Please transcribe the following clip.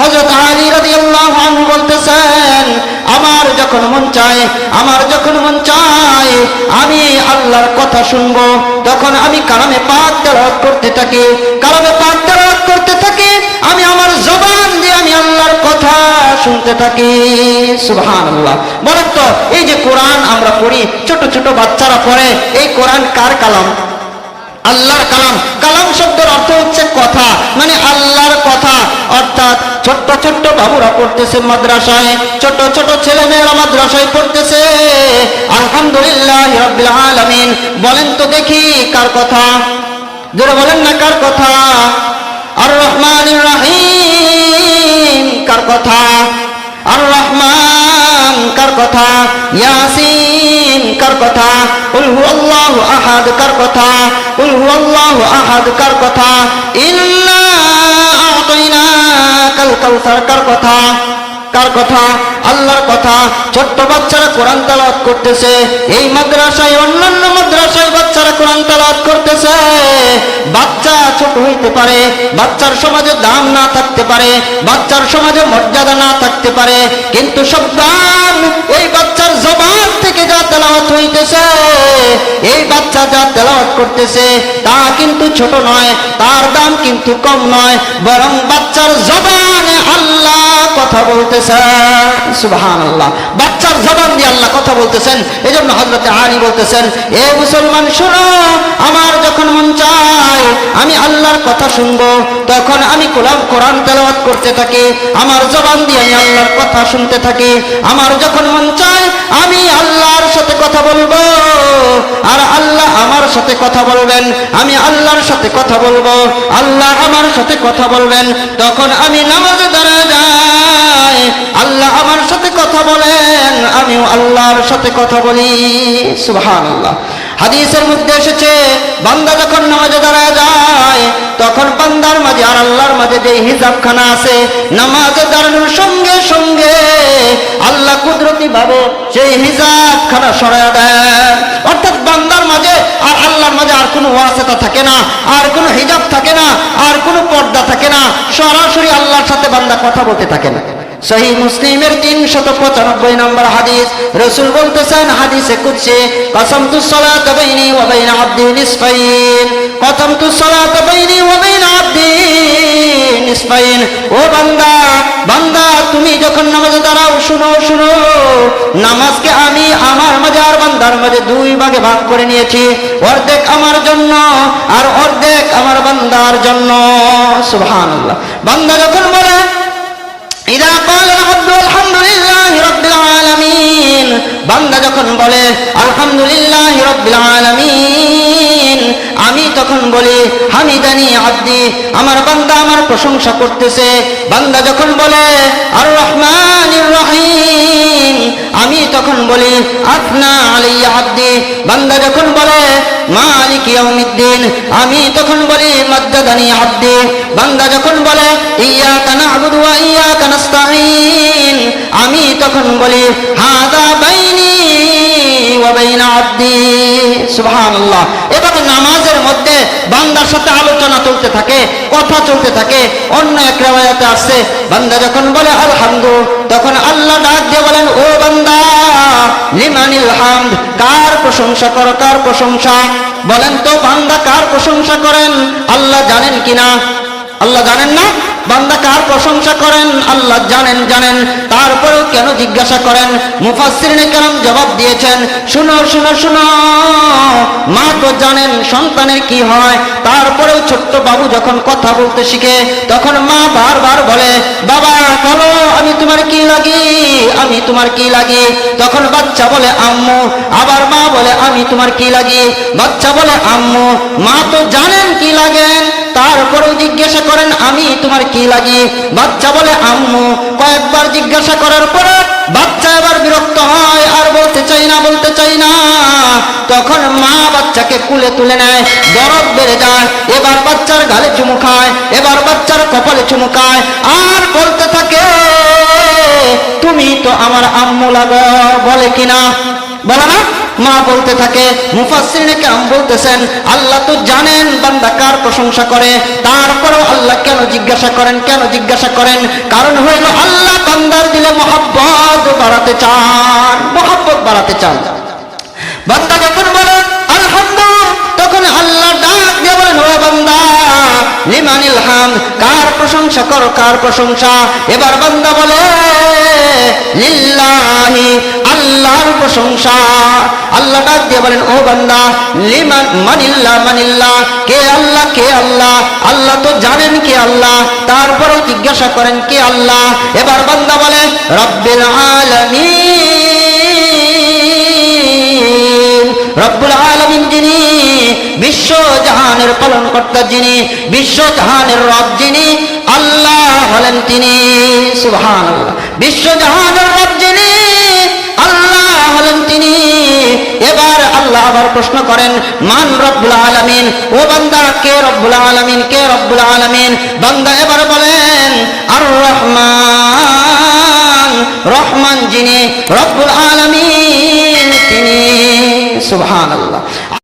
হযরত আলী রাদিয়াল্লাহু আনহু বলতেছেন, আমার যখন মন চায় আমি আল্লাহর কথা শুনবো, তখন আমি কালামে পাক তেলাওয়াত করতে থাকি, আমি আমার জবান দিয়ে আমি আল্লাহর কথা শুনতে থাকি। সুবহানাল্লাহ। বলেন তো, এই যে কোরআন আমরা পড়ি, ছোট ছোট বাচ্চারা পড়ে, এই কোরআন কার কালাম? আল্লাহর কালাম। কালাম শব্দের অর্থ হচ্ছে কথা, মানে আল্লাহর কথা। অর্থাৎ ছোট্ট ছোট্ট বাবুরা পড়তেছে মাদ্রাসায়, ছোট ছোট ছেলেমেয়েরা মাদ্রাসায় পড়তেছে। আলহামদুলিল্লাহ রাব্বিল আলামিন। বলেন তো দেখি কার কথা? জোরে বলেন না, কার কথা? আর রহমানির রহিম কার কথা? আর রহমান কার কথা? ইয়াসিন কার কথা? কুল হুয়াল্লাহু আহাদ কার কথা? কুল হুয়াল্লাহু আহাদ কার কথা? ইন্না আ'তাইনাকাল কাউসার কার কথা? কার কথা? আল্লাহর কথা। ছোট্ট বাচ্চারা কোরআন তেলাওয়াত করতেছে, এই মাদ্রাসায় অন্যান্য মাদ্রাসায় বাচ্চারা কোরআন তেলাওয়াত করতেছে। বাচ্চা ছোট হইতে পারে, বাচ্চার সমাজে দাম না থাকতে পারে, বাচ্চার সমাজে মর্যাদা না থাকতে পারে, কিন্তু সব দাম এই বাচ্চার জবান থেকে যা তেলাওয়াত হইতেছে, এই বাচ্চা যা তেলাওয়াত করতেছে তা কিন্তু ছোট নয়, তার দাম কিন্তু কম নয়, বরং বাচ্চার জবানে আল্লাহ কথা বলতেছেন। সুবহানাল্লাহ। বাচ্চার জবান দিয়ে আল্লাহ কথা বলতেছেন। এজন্য হযরত আলী বলতেছেন, এ মুসলমান শোনো, আমার যখন মন চায় আমি আল্লাহর কথা শুনবো, তখন আমি কোরআন তেলাওয়াত করতে থাকি, আমার জবান দিয়ে আমি আল্লাহর কথা শুনতে থাকি। আমার যখন মন চায় আমি আল্লাহর সাথে কথা বলবো, আর আল্লাহ আমার সাথে কথা বলবেন, আমি আল্লাহর সাথে কথা বলবো, আল্লাহ আমার সাথে কথা বলবেন। তখন আমি নামাজে দাঁড়ায় যাই, আল্লাহ আমার সাথে কথা বলেন, আমিও আল্লাহর সাথে কথা বলি। সুবহানাল্লাহ। হাদিসের মধ্যে এসেছে, বান্দা যখন নামাজে দাঁড়ায় যায়, তখন বান্দার মাঝে আর আল্লাহর মাঝে যে হিজাবখানা আছে, নামাজে দাঁড়ানোর সঙ্গে সঙ্গে আল্লাহ কুদরতি ভাবে সেই হিজাবখানা সরায়া দেয়। অর্থাৎ বান্দার মাঝে আর আল্লাহর মাঝে আর কোনো ওয়াসিতা থাকে না, আর কোনো হিজাব থাকে না, আর কোনো পর্দা থাকে না, সরাসরি আল্লাহর সাথে বান্দা কথা বলতে থাকে না। সহিহ মুসলিমের 395 নম্বর হাদিস, রাসূল বলতেছেন হাদিসে কুদসি, কাসামতুস সালাতা বাইনি ওয়া বাইনা আবদি নিসফাইন, কাসামতুস সালাতা বাইনি ওয়া বাইনা আবদি নিসফাইন। ও বান্দা, বান্দা তুমি যখন নামাজে দাঁড়াও, শুনো শুনো, নামাজকে আমি আমার মাঝে আর বান্দার মাঝে দুই ভাগে ভাগ করে নিয়েছি, অর্ধেক আমার জন্য আর অর্ধেক আমার বান্দার জন্য। সুবহানাল্লাহ। বান্দা যখন বলে ইদা ক্বালা আল-আবদু আলহামদুলিল্লাহি রাব্বিল আলামিন, বান্দা যখন বলে আলহামদুলিল্লাহি রাব্বিল আলামিন, আমি তখন বলি হামিদানি আব্দি, আমার বান্দা আমার প্রশংসা করতেছে। বান্দা যখন বলে আর রহমানির রহিম, আমি তখন বলি আথনা আলাইয়া আব্দি, বান্দা যখন বলে মালিক ইয়াউমিদ্দিন, আমি তখন বলি মাজ্জাদানি আব্দি, বান্দা যখন বলে ইয়াকা না'বুদু ওয়া ইয়াকা নাস্তাঈন, আমি তখন বলি হাদা বাইনি ওয়া বাইনা আব্দি। সুবহানাল্লাহ। এভাবে নামাজের মধ্যে বান্দার সাথে আলোচনা চলতে থাকে, কথা চলতে থাকে। অন্য এক riwayate আছে, বান্দা যখন বলে আলহামদু, তখন আল্লাহ ডাক দিয়ে বলেন, ও বান্দা লিমানিল হামদ, কার প্রশংসা করো, কার প্রশংসা? বলেন তো বান্দা কার প্রশংসা করেন? আল্লাহ জানেন কিনা? আল্লাহ জানেন না? বান্দা কার প্রশংসা করেন আল্লাহ জানেন। তারপরেও কেন জিজ্ঞাসা করেন? মুফাসসিরিনে কেরাম জবাব দিয়েছেন, শুনো শুনো শুনো, মা তো জানেন সন্তানের কি হয়, তারপরেও ছোট্ট বাবু যখন কথা বলতে শিখে, তখন মা বারবার বলে, বাবা বলো আমি তোমার কি লাগি, আমি তোমার কি লাগি? তখন বাচ্চা বলে আম্মু, আবার মা বলে আমি তোমার কি লাগি? বাচ্চা বলে আম্মু। মা তো জানেন কি লাগেন, তারপরেও জিজ্ঞাসা করেন আমি তোমার কি লাগি? বাচ্চা বলে আম্মু। কয়েকবার জিজ্ঞাসা করার পরে বাচ্চা এবার বিরক্ত হয়, আর বলতে চাই না। তখন মা বাচ্চাকে কুলে তুলে নেয়, দরদ বেড়ে যায়, এবার বাচ্চার গালে চুমু খায়, এবার বাচ্চার কপালে চুমু খায়, আর বলতে থাকে তুমি তো আমার আম্মু লাগো। বলে কিনা? বলে না? মা বলতে থাকে, মুফাসসিরিনে কেরাম বলতেছেন আল্লাহ তো জানেন বান্দা কার প্রশংসা করে, তারপরেও আল্লাহ কেন জিজ্ঞাসা করেন, কেন জিজ্ঞাসা করেন? কারণ হইল আল্লাহ বান্দার দিলে মহব্বত বাড়াতে চান, মহব্বত বাড়াতে চান। বান্দা যখন বলে আলহামদুলিল্লাহ, তখন আল্লাহ ডাক দিয়ে বলেন, ও বান্দা লিমানিল হামদ, কার প্রশংসা করো, কার প্রশংসা? এবার বান্দা বলে লিল্লাহি, আল্লাহর প্রশংসা। আল্লাহ ডাক দিয়ে বলেন, ও বান্দা লিমান মানিল্লাহ, মানিল্লাহ, কে আল্লাহ, কে আল্লাহ? আল্লাহ তো জানেন কে আল্লাহ, তারপরেও জিজ্ঞাসা করেন কে আল্লাহ? এবার বান্দা বলে রব্বিল আলামিন, রব্বুল আলামিন যিনি বিশ্ব জাহানের পালন কর্তা, যিনি বিশ্ব জাহানের রব, যিনি আল্লাহ হলেন তিনি। সুবহানাল্লাহ, বিশ্ব জাহানের রব যিনি আল্লাহ হলেন তিনি। এবার আল্লাহ আবার প্রশ্ন করেন মান রব্বুল আলামিন, ও বান্দা কে রব্বুল আলামিন, কে রব্বুল আলামিন? বান্দা এবার বলেন আর রহমান, রহমান যিনি রব্বুল আলামিন তিনি। সুবহানাল্লাহ।